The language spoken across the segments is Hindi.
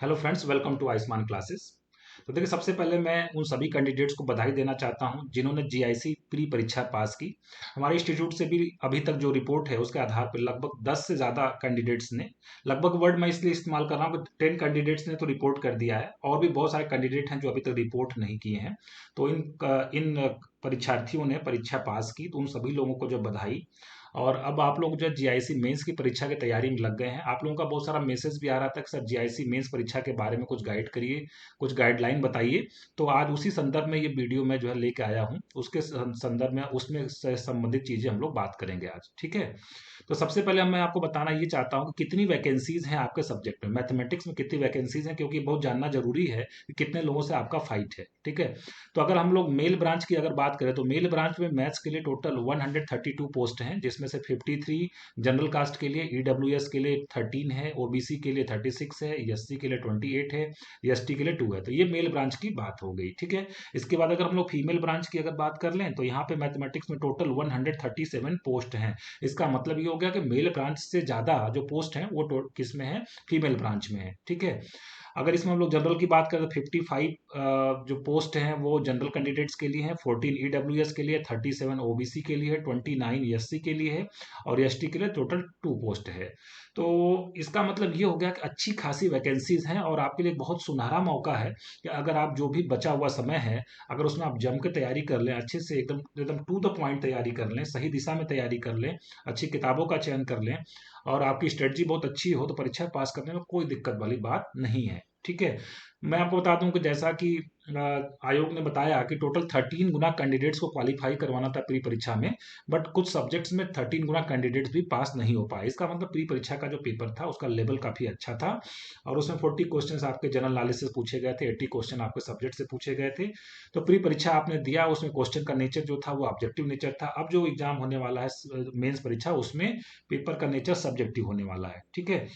Hello friends, welcome to Ayushman classes. तो देखिए, सबसे पहले मैं उन सभी कैंडिडेट्स को बधाई देना चाहता हूं जिन्होंने जीआईसी प्री परीक्षा पास की। हमारे इंस्टीट्यूट से भी अभी तक जो रिपोर्ट है उसके आधार पर लगभग 10 से ज़्यादा कैंडिडेट्स ने, लगभग वर्ड मैं इसलिए इस्तेमाल कर रहा हूं कि 10 कैंडिडेट्स ने तो रिपोर्ट कर दिया है और भी बहुत सारे कैंडिडेट हैं जो अभी तक रिपोर्ट नहीं किए हैं। तो इन परीक्षार्थियों ने परीक्षा पास की, तो उन सभी लोगों को जो बधाई। और अब आप लोग जो जीआईसी मेंस की परीक्षा की तैयारी में लग गए हैं, आप लोगों का बहुत सारा मैसेज भी आ रहा था कि सर जीआईसी मेंस परीक्षा के बारे में कुछ गाइड करिए, कुछ गाइडलाइन बताइए। तो आज उसी संदर्भ में ये वीडियो मैं जो है लेके आया हूँ, उसके संदर्भ में उसमें से संबंधित चीजें हम लोग बात करेंगे आज, ठीक है। तो सबसे पहले मैं आपको बताना ये चाहता हूँ कि कितनी वैकेंसीज हैं आपके सब्जेक्ट में, मैथमेटिक्स में कितनी वैकेंसीज हैं, क्योंकि बहुत जानना जरूरी है कि कितने लोगों से आपका फाइट है, ठीक है। तो अगर हम लोग मेल ब्रांच की अगर बात करें तो मेल ब्रांच में मैथ्स के लिए टोटल 132 पोस्ट हैं, जिसमें से 53 जनरल कास्ट के लिए, ईडब्ल्यूएस के लिए 13 है, ओबीसी के लिए 36 है, एससी के लिए 28 है, एसटी के लिए 2 है। तो ये मेल ब्रांच की बात हो गई, ठीक है। इसके बाद अगर हम लोग फीमेल ब्रांच की अगर बात कर लें तो यहाँ पे मैथमेटिक्स में टोटल 137 पोस्ट हैं। इसका मतलब ये हो गया कि मेल ब्रांच से ज्यादा जो पोस्ट हैं वो किस में है, फीमेल ब्रांच में है, ठीक है। अगर इसमें हम लोग जनरल की बात करें तो 55 जो पोस्ट हैं वो जनरल कैंडिडेट्स के लिए हैं, 14 ईडब्ल्यूएस के लिए, 37 ओबीसी के लिए है, 29 एससी के लिए है और एसटी के लिए टोटल 2 पोस्ट है। तो इसका मतलब ये हो गया कि अच्छी खासी वैकेंसीज हैं और आपके लिए बहुत सुनहरा मौका है कि अगर आप जो भी बचा हुआ समय है, अगर उसमें आप जम के तैयारी कर लें, अच्छे से एकदम एकदम टू द पॉइंट तैयारी कर लें, सही दिशा में तैयारी कर लें, अच्छी किताबों का चयन कर लें और आपकी स्ट्रेटजी बहुत अच्छी हो, तो परीक्षा पास करने में कोई दिक्कत वाली बात नहीं है, ठीक है। मैं आपको बता दूं कि जैसा कि आयोग ने बताया कि टोटल 13 गुना कैंडिडेट्स को क्वालिफाई करवाना था प्री परीक्षा में, बट कुछ सब्जेक्ट्स में 13 गुना कैंडिडेट्स भी पास नहीं हो पाए। इसका मतलब प्री परीक्षा का जो पेपर था उसका लेवल काफी अच्छा था और उसमें 40 क्वेश्चंस आपके जनरल नॉलेज से पूछे गए थे, 80 क्वेश्चन आपके सब्जेक्ट से पूछे गए थे। तो प्री परीक्षा आपने दिया, उसमें क्वेश्चन का नेचर जो था वो ऑब्जेक्टिव नेचर था। अब जो एग्जाम होने वाला है मेंस परीक्षा, उसमें पेपर का नेचर सब्जेक्टिव होने वाला है, ठीक है।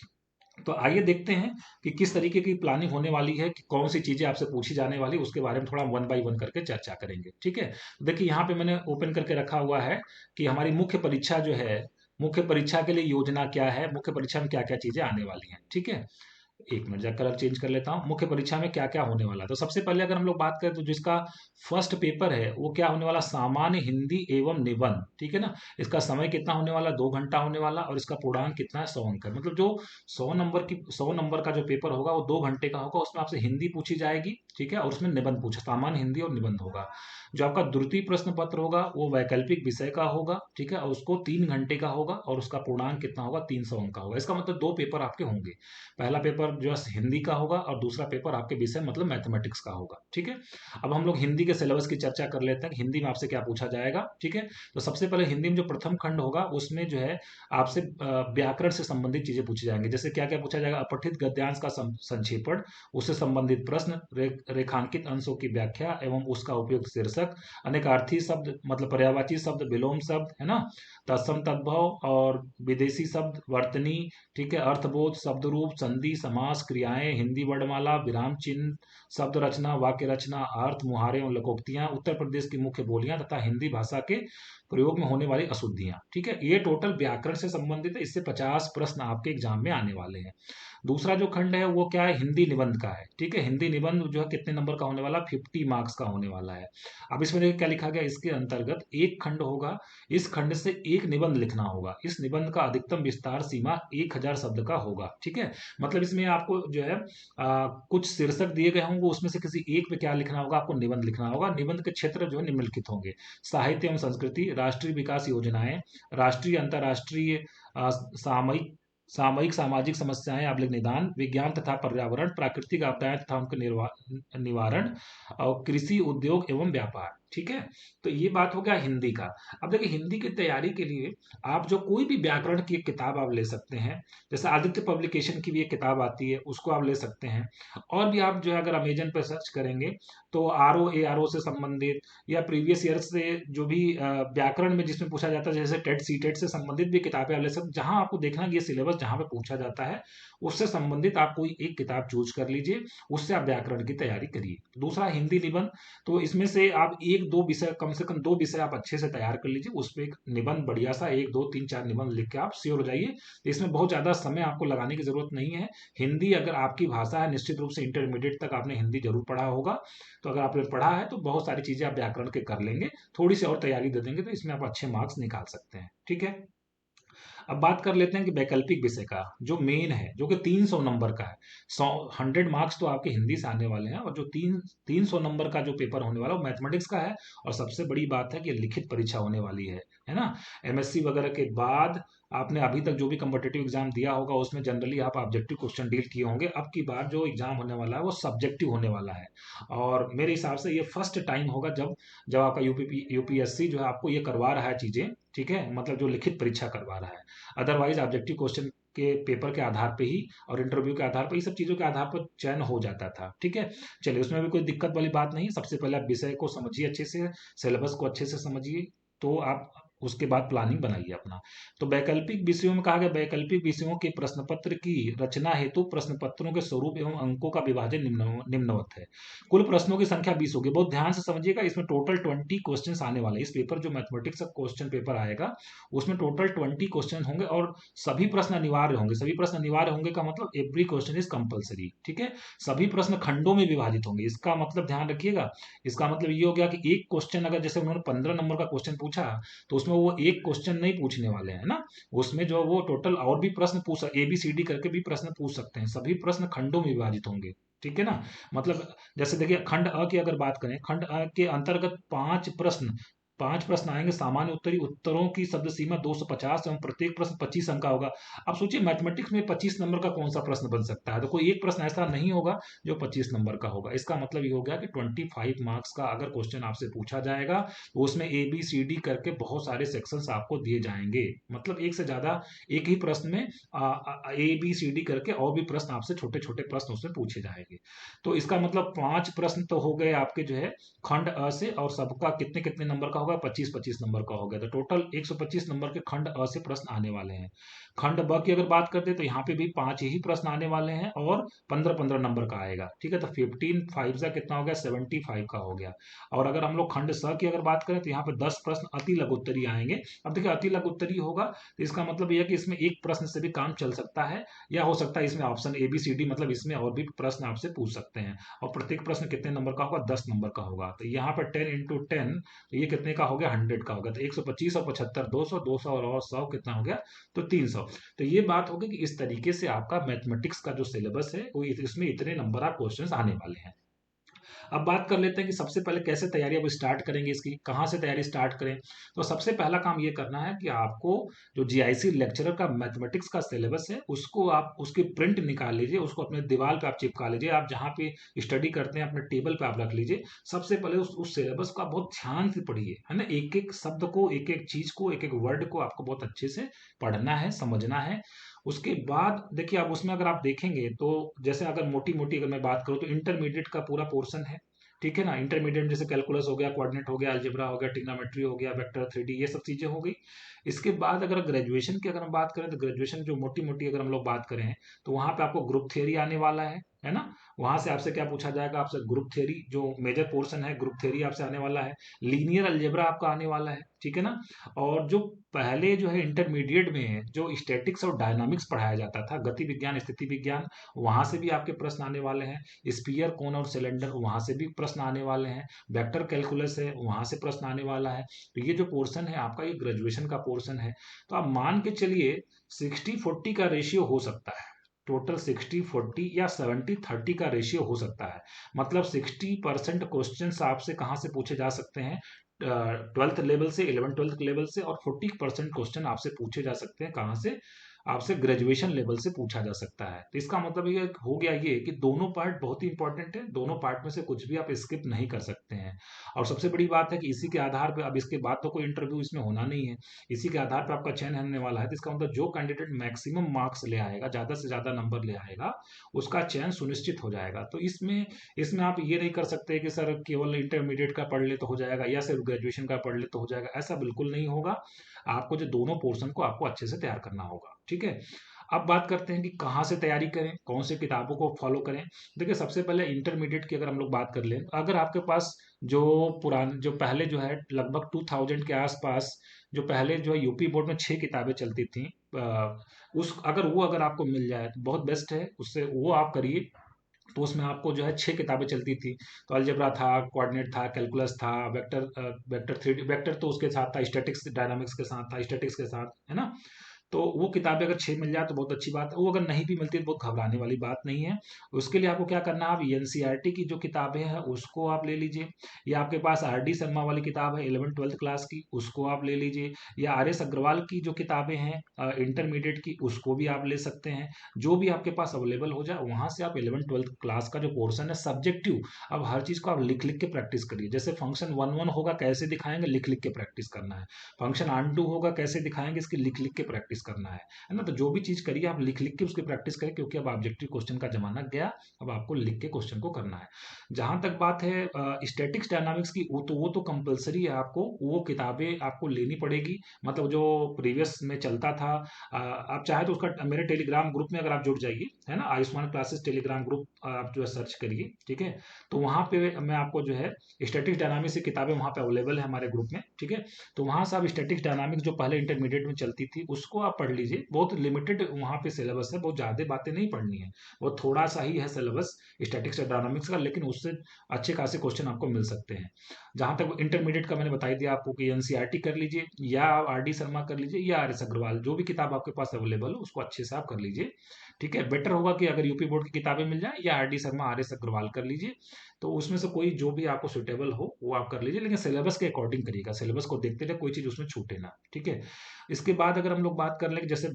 तो आइए देखते हैं कि किस तरीके की प्लानिंग होने वाली है, कि कौन सी चीजें आपसे पूछी जाने वाली, उसके बारे में थोड़ा वन बाय वन करके चर्चा करेंगे, ठीक है। तो देखिए, यहाँ पे मैंने ओपन करके रखा हुआ है कि हमारी मुख्य परीक्षा जो है, मुख्य परीक्षा के लिए योजना क्या है, मुख्य परीक्षा में क्या क्या चीजें आने वाली हैं, ठीक है। एक मिनट, जरा कलर चेंज कर लेता हूँ। मुख्य परीक्षा में क्या क्या होने वाला है, तो सबसे पहले अगर हम लोग बात करें तो जिसका फर्स्ट पेपर है वो क्या होने वाला, सामान्य हिंदी एवं निबंध, ठीक है ना। इसका समय कितना होने वाला, 2 घंटा होने वाला और इसका पूर्णांक कितना है, 100 अंक है। मतलब जो 100 नंबर का जो पेपर होगा वो 2 घंटे का होगा। उसमें आपसे हिंदी पूछी जाएगी, ठीक है, और उसमें निबंध पूछा, सामान्य हिंदी और निबंध होगा। जो आपका द्वितीय प्रश्न पत्र होगा वो वैकल्पिक विषय का होगा, ठीक है, और उसको 3 घंटे का होगा और उसका पूर्णांक कितना होगा, 300 अंक का होगा। इसका मतलब 2 पेपर आपके होंगे। पहला पेपर जो है हिंदी का होगा और दूसरा पेपर आपके विषय मतलब मैथमेटिक्स का होगा, ठीक है। अब हम लोग हिंदी के सिलेबस की चर्चा कर लेते हैं कि हिंदी में आपसे क्या पूछा जाएगा, ठीक है। तो सबसे पहले हिंदी में जो प्रथम खंड होगा उसमें जो है आपसे व्याकरण से संबंधित चीजें पूछी जाएंगी। जैसे क्या क्या पूछा जाएगा, अपठित गद्यांश का संक्षेपण, उससे संबंधित प्रश्न, रेखांकित अंशों की व्याख्या एवं उसका उपयुक्त शीर्षक, अनेकार्थी शब्द मतलब पर्यायवाची शब्द, विलोम शब्द, है ना, तत्सम तद्भव और विदेशी शब्द, वर्तनी, ठीक है, अर्थबोध, शब्द रूप, संधि, समास, क्रियाएं, हिंदी वर्णमाला, विराम चिन्ह, शब्द रचना, वाक्य रचना, अर्थ, मुहारे एवं लोकोक्तियां, उत्तर प्रदेश की मुख्य बोलियां तथा हिंदी भाषा के प्रयोग में होने वाली अशुद्धियां, ठीक है। ये टोटल व्याकरण से संबंधित है। इससे 50 प्रश्न आपके एग्जाम में आने वाले हैं। दूसरा जो खंड है वो क्या है, हिंदी निबंध का है, ठीक है। हिंदी निबंध जो है कितने नंबर का होने वाला, 50 मार्क्स का होने वाला है। अब इसमें देखिए क्या लिखा गया, इसके अंतर्गत एक खंड होगा, इस खंड से एक निबंध लिखना होगा। इस निबंध का अधिकतम विस्तार सीमा 1000 शब्द का होगा, ठीक है। मतलब इसमें आपको जो है कुछ शीर्षक दिए गए होंगे, उसमें से किसी एक पे क्या लिखना होगा, आपको निबंध लिखना होगा। निबंध के क्षेत्र जो है निम्नलिखित होंगे, साहित्य एवं संस्कृति, राष्ट्रीय विकास योजनाएं, राष्ट्रीय अंतर्राष्ट्रीय सामयिक सामयिक सामाजिक समस्याएं अवलिक निदान, विज्ञान तथा पर्यावरण, प्राकृतिक आपदाएं तथा उनके निवारण और कृषि, उद्योग एवं व्यापार, ठीक है। तो ये बात हो गया हिंदी का। अब देखिए, हिंदी की तैयारी के लिए आप जो कोई भी व्याकरण की एक किताब आप ले सकते हैं। जैसे आदित्य पब्लिकेशन की भी एक किताब आती है, उसको आप ले सकते हैं। और भी आप जो है अगर अमेजन पर सर्च करेंगे तो आर ओ से संबंधित या प्रीवियस ईयर से जो भी व्याकरण में जिसमें पूछा जाता है, जैसे टेट सी टेट से संबंधित भी किताबें आप ले सकते हैं। जहां आपको देखना कि ये सिलेबस जहां पे पूछा जाता है उससे संबंधित आप कोई एक किताब चूज कर लीजिए, उससे आप व्याकरण की तैयारी करिए। दूसरा हिंदी निबंध, तो इसमें से आप एक दो विषय, कम से कम 2 विषय आप अच्छे से तैयार कर लीजिए, उस पे एक निबंध बढ़िया सा 1 2 3 4 निबंध लिख के आप श्योर हो जाइए। इसमें बहुत ज़्यादा समय आपको लगाने की ज़रूरत नहीं है। हिंदी अगर आपकी भाषा है, निश्चित रूप से इंटरमीडिएट तक आपने हिंदी जरूर पढ़ा होगा, तो अगर आपने पढ़ा है तो बहुत सारी चीज़ें आप व्याकरण के कर लेंगे, थोड़ी सी और तैयारी दे देंगे तो इसमें आप अच्छे मार्क्स निकाल सकते हैं। ठीक है, अब बात कर लेते हैं कि वैकल्पिक विषय का जो मेन है, जो कि 300 नंबर का है। 100 मार्क्स तो आपके हिंदी से आने वाले हैं, और जो 300 नंबर का जो पेपर होने वाला है वो मैथमेटिक्स का है। और सबसे बड़ी बात है कि लिखित परीक्षा होने वाली है ना। एमएससी वगैरह के बाद आपने अभी तक जो भी कम्पिटिटिव एग्जाम दिया होगा उसमें जनरली आप ऑब्जेक्टिव क्वेश्चन डील किए होंगे। अब की बार जो एग्जाम होने वाला है वो सब्जेक्टिव होने वाला है, और मेरे हिसाब से ये फर्स्ट टाइम होगा जब जब आपका यूपीएससी जो है आपको ये करवा रहा है चीजें। ठीक है, मतलब जो लिखित परीक्षा करवा रहा है। अदरवाइज ऑब्जेक्टिव क्वेश्चन के पेपर के आधार पे ही और इंटरव्यू के आधार पर, ये सब चीज़ों के आधार पर चयन हो जाता था। ठीक है, चलिए उसमें भी कोई दिक्कत वाली बात नहीं। सबसे पहले आप विषय को समझिए अच्छे से, सिलेबस को अच्छे से समझिए, तो आप उसके बाद प्लानिंग बनाइए अपना। तो वैकल्पिक विषयों में कहा गया, वैकल्पिक विषयों के प्रश्न पत्र की रचना हेतु प्रश्न पत्रों के स्वरूप एवं अंकों का विभाजन निम्नवत है। कुल प्रश्नों की संख्या 20 होगी। बहुत ध्यान से समझिएगा, इसमें टोटल 20 क्वेश्चन आने वाले हैं। इस पेपर जो मैथमेटिक्स का क्वेश्चन पेपर आएगा उसमें टोटल 20 क्वेश्चन होंगे, और सभी प्रश्न अनिवार्य होंगे। सभी प्रश्न अनिवार्य होंगे का मतलब एवरी क्वेश्चन इज कंपलसरी। ठीक है, सभी प्रश्न खंडों में विभाजित होंगे। इसका मतलब ध्यान रखिएगा, इसका मतलब ये हो गया कि एक क्वेश्चन अगर जैसे उन्होंने 15 नंबर का क्वेश्चन पूछा, तो उसमें वो एक क्वेश्चन नहीं पूछने वाले हैं ना, उसमें जो वो टोटल और भी प्रश्न पूछ, ABCD करके भी प्रश्न पूछ सकते हैं। सभी प्रश्न खंडों में विभाजित होंगे। ठीक है ना, मतलब जैसे देखिए खंड अ की अगर बात करें, खंड अ के अंतर्गत 5 प्रश्न आएंगे। सामान्य उत्तरी उत्तरों की शब्द सीमा 250 एवं प्रत्येक प्रश्न 25 अंक का होगा। अब सोचिए मैथमेटिक्स में 25 नंबर का कौन सा प्रश्न बन सकता है, तो कोई एक प्रश्न ऐसा नहीं होगा जो 25 नंबर का होगा। इसका मतलब ये हो गया कि 25 मार्क्स का अगर क्वेश्चन आपसे पूछा जाएगा तो उसमें ABCD करके बहुत सारे सेक्शंस आपको दिए जाएंगे। मतलब एक से ज्यादा, एक ही प्रश्न में ABCD करके और भी प्रश्न आपसे, छोटे छोटे प्रश्न उसमें पूछे जाएंगे। तो इसका मतलब 5 प्रश्न तो हो गए आपके जो है खंड अ से, और सबका कितने कितने नंबर का होगा, 25-25 नंबर का हो गया। तो टोटल 125 नंबर के खंड अ से प्रश्न आने वाले हैं। खंड ब की अगर बात करते हैं तो यहाँ पे भी 5 ही प्रश्न आने वाले हैं, और 15-15 नंबर का आएगा। ठीक है, तो 15 5 सा कितना हो गया, 75 का हो गया। और अगर हम लोग खंड स की अगर बात करें तो यहाँ पे 10 प्रश्न अति लघु उत्तरीय आएंगे। अब देखिए अति लघु उत्तरीय होगा तो इसका मतलब यह है कि इसमें एक प्रश्न से भी काम चल सकता है, या हो सकता है इसमें ऑप्शन ABCD, मतलब इसमें और भी प्रश्न आपसे पूछ सकते हैं। और प्रत्येक प्रश्न कितने नंबर का होगा, 10 नंबर का होगा। तो यहाँ पर 10 इंटू 10, तो ये कितने का हो गया, 100 का होगा। तो 125 और 75, 200, 200 और 100 कितना हो गया, तो 300। तो ये बात होगी कि इस तरीके से आपका मैथमेटिक्स का जो सिलेबस है वो इसमें इतने नंबर ऑफ क्वेश्चंस आने वाले हैं। अब बात कर लेते हैं कि सबसे पहले कैसे तैयारी अब स्टार्ट करेंगे, इसकी कहाँ से तैयारी स्टार्ट करें। तो सबसे पहला काम ये करना है कि आपको जो GIC लेक्चरर का मैथमेटिक्स का सिलेबस है उसको आप उसकी प्रिंट निकाल लीजिए, उसको अपने दीवार पे आप चिपका लीजिए। आप जहाँ पे स्टडी करते हैं अपने टेबल पे आप रख लीजिए। सबसे पहले उस सिलेबस को आप बहुत ध्यान से पढ़िए, है ना। एक एक शब्द को, एक एक चीज को, एक एक वर्ड को आपको बहुत अच्छे से पढ़ना है, समझना है। उसके बाद देखिए, अब उसमें अगर आप देखेंगे तो जैसे अगर मोटी मोटी अगर मैं बात करूँ तो इंटरमीडिएट का पूरा पोर्शन है। ठीक है ना, इंटरमीडिएट जैसे कैलकुलस हो गया, कोऑर्डिनेट हो गया, अलजेब्रा हो गया, ट्रिग्नोमेट्री हो गया, वेक्टर 3D, ये सब चीजें हो गई। इसके बाद अगर ग्रेजुएशन की अगर हम बात करें तो ग्रेजुएशन जो मोटी मोटी अगर हम लोग बात करें तो वहां पे आपको ग्रुप थ्योरी आने वाला है ना। वहां से आपसे क्या पूछा जाएगा, आपसे ग्रुप थ्योरी जो मेजर पोर्शन है, ग्रुप थ्योरी आपसे आने वाला है। लीनियर अलजेब्रा आपका आने वाला है। ठीक है ना, और जो पहले जो है इंटरमीडिएट में जो स्टैटिक्स और डायनामिक्स पढ़ाया जाता था, गति विज्ञान, स्थिति विज्ञान, वहां से भी आपके प्रश्न आने वाले हैं। स्पीयर, कोन और सिलेंडर, वहां से भी प्रश्न आने वाले हैं। वेक्टर कैलकुलस है, वहां से प्रश्न आने वाला है। तो ये जो पोर्शन है आपका, ये ग्रेजुएशन का पोर्शन है। तो आप मान के चलिए 60-40 का रेशियो हो सकता है। टोटल 60-40 या 70-30 का रेशियो हो सकता है। मतलब 60% क्वेश्चन आपसे कहाँ से पूछे जा सकते हैं, 12th लेवल से, 11th-12th लेवल से, और 40% क्वेश्चन आपसे पूछे जा सकते हैं कहाँ से, आपसे ग्रेजुएशन लेवल से पूछा जा सकता है। तो इसका मतलब ये हो गया ये कि दोनों पार्ट बहुत ही इंपॉर्टेंट है, दोनों पार्ट में से कुछ भी आप स्किप नहीं कर सकते हैं। और सबसे बड़ी बात है कि इसी के आधार पर, अब इसके बाद तो कोई इंटरव्यू इसमें होना नहीं है, इसी के आधार पर आपका चयन होने वाला है। तो इसका मतलब जो कैंडिडेट मैक्सिमम मार्क्स ले आएगा, ज्यादा से ज्यादा नंबर ले आएगा, उसका चयन सुनिश्चित हो जाएगा। तो इसमें इसमें आप ये नहीं कर सकते कि सर केवल इंटरमीडिएट का पढ़ ले तो हो जाएगा, या सिर्फ ग्रेजुएशन का पढ़ ले तो हो जाएगा, ऐसा बिल्कुल नहीं होगा। आपको जो दोनों पोर्शन को आपको अच्छे से तैयार करना होगा। ठीक है, अब बात करते हैं कि कहाँ से तैयारी करें, कौन सी किताबों को फॉलो करें। देखिए सबसे पहले इंटरमीडिएट की अगर हम लोग बात कर लें, अगर आपके पास जो जो पहले जो है लगभग 2000 के आसपास जो पहले जो है यूपी बोर्ड में 6 किताबें चलती थी, उस अगर आपको मिल जाए तो बहुत बेस्ट है, उससे वो आप करिए। तो उसमें आपको जो है 6 किताबें चलती थी। तो अलजेब्रा था, कोऑर्डिनेट था, कैलकुलस था, वेक्टर थ्री वेक्टर तो उसके साथ था, स्टैटिक्स डायनामिक्स के साथ था, स्टैटिक्स के साथ, है ना। तो वो किताबें अगर 6 मिल जाए तो बहुत अच्छी बात है। वो अगर नहीं भी मिलती तो बहुत घबराने वाली बात नहीं है। उसके लिए आपको क्या करना है, आप एनसीईआरटी की जो किताबें हैं उसको आप ले लीजिए, या आपके पास आर डी शर्मा वाली किताब है 11th 12th क्लास की, उसको आप ले लीजिए, या आर एस अग्रवाल की जो किताबें हैं इंटरमीडिएट की, उसको भी आप ले सकते हैं। जो भी आपके पास अवेलेबल हो जाए वहां से आप 11th 12th क्लास का जो पोर्सन है सब्जेक्टिव, अब हर चीज को आप लिख लिख के प्रैक्टिस करिए। जैसे फंक्शन 1 1 होगा कैसे दिखाएंगे, लिख लिख के प्रैक्टिस करना है। फंक्शन ऑन टू होगा कैसे दिखाएंगे, इसकी लिख लिख के प्रैक्टिस करना है ना। तो जो भी चीज करिए आप लिख लिख के उसकी प्रैक्टिस करें, क्योंकि अब ऑब्जेक्टिव क्वेश्चन का जमाना गया, अब आपको लिख के क्वेश्चन को करना है। जहां तक बात है स्टैटिक्स डायनामिक्स की, वो तो कंपलसरी है, आपको वो किताबें आपको लेनी पड़ेगी। मतलब जो प्रीवियस में चलता था, आप चाहे तो उसका मेरे टेलीग्राम ग्रुप में अगर आप जुड़ जाइए, है ना, आयुष्मान क्लासेस टेलीग्राम ग्रुप आप जो है सर्च करिए, ठीक है। तो वहां पे मैं आपको जो है स्टैटिक्स डायनामिक्स की किताबें वहां पे अवेलेबल है हमारे ग्रुप में, ठीक है। तो वहां से आप स्टैटिक्स डायनामिक्स जो पहले इंटरमीडिएट में चलती थी उसको आप पढ़ लीजिए। बहुत लिमिटेड वहां पे सिलेबस है, बहुत ज्यादा बातें नहीं पढ़नी है, वो थोड़ा सा ही है सिलेबस स्टैटिक्स डायनामिक्स का, लेकिन उससे अच्छे खासे क्वेश्चन आपको मिल सकते हैं। जहां तक इंटरमीडिएट का मैंने बता ही दिया आपको कि एनसीईआरटी कर लीजिए, या आर डी शर्मा कर लीजिए, या आर एस अग्रवाल, जो भी किताब आपके पास अवेलेबल हो उसको अच्छे से आप कर लीजिए, ठीक है। बेटर होगा कि अगर यूपी बोर्ड की किताबें मिल जाए, या R D Sharma R S Agarwal कर लीजिए। तो उसमें से कोई जो भी आपको सुटेबल हो वो आप कर लीजिए, लेकिन सिलेबस के अकॉर्डिंग करिएगा, सिलेबस को देखते रहे, कोई चीज उसमें छूटे ना, ठीक है। इसके बाद अगर हम लोग बात कर लें कि जैसे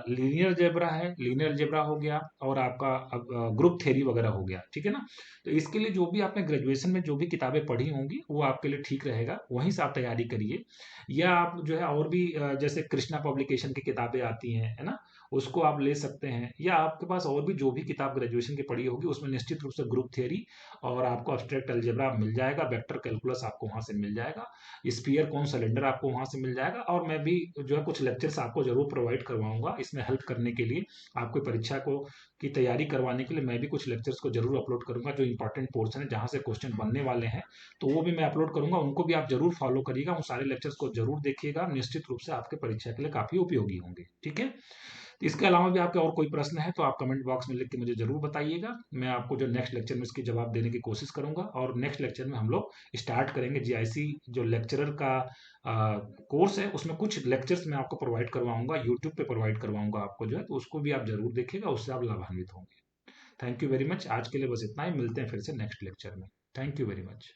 लीनियर जेब्रा है, लीनियर जेब्रा हो गया, और आपका ग्रुप थ्योरी वगैरह हो गया, ठीक है ना। तो इसके लिए जो भी आपने ग्रेजुएशन में जो भी किताबें पढ़ी होंगी वो आपके लिए ठीक रहेगा, वहीं से आप तैयारी करिए। या आप जो है और भी जैसे कृष्णा पब्लिकेशन की किताबें आती हैं, है ना, उसको आप ले सकते हैं। या आपके पास और भी जो भी किताब ग्रेजुएशन की पढ़ी होगी उसमें निश्चित रूप से ग्रुप थ्योरी और आपको अब्स्ट्रैक्ट अलजेब्रा मिल जाएगा, वेक्टर कैलकुलस आपको वहां से मिल जाएगा, स्पीयर कौन सिलेंडर आपको वहां से मिल जाएगा। और मैं भी जो है कुछ लेक्चर्स आपको जरूर प्रोवाइड करवाऊंगा इसमें हेल्प करने के लिए, आपको परीक्षा को की तैयारी करवाने के लिए मैं भी कुछ लेक्चर्स को जरूर अपलोड करूंगा, जो इंपॉर्टेंट पोर्शन है जहां से क्वेश्चन बनने वाले हैं, तो वो भी मैं अपलोड करूंगा, उनको भी आप जरूर फॉलो करिएगा, उन सारे लेक्चर्स को जरूर देखिएगा, निश्चित रूप से आपके परीक्षा के लिए काफी उपयोगी होंगे, ठीक है। तो इसके अलावा भी आपके और कोई प्रश्न है तो आप कमेंट बॉक्स में लिख के मुझे जरूर बताइएगा, मैं आपको जो नेक्स्ट लेक्चर में इसकी जवाब देने की कोशिश करूंगा। और नेक्स्ट लेक्चर में हम लोग स्टार्ट करेंगे जीआईसी जो लेक्चरर का कोर्स है, उसमें कुछ लेक्चर्स मैं आपको प्रोवाइड करवाऊंगा, यूट्यूब पे प्रोवाइड करवाऊंगा आपको जो है, तो उसको भी आप जरूर देखिएगा, उससे आप लाभान्वित होंगे। थैंक यू वेरी मच, आज के लिए बस इतना ही, मिलते हैं फिर से नेक्स्ट लेक्चर में। Thank you very much.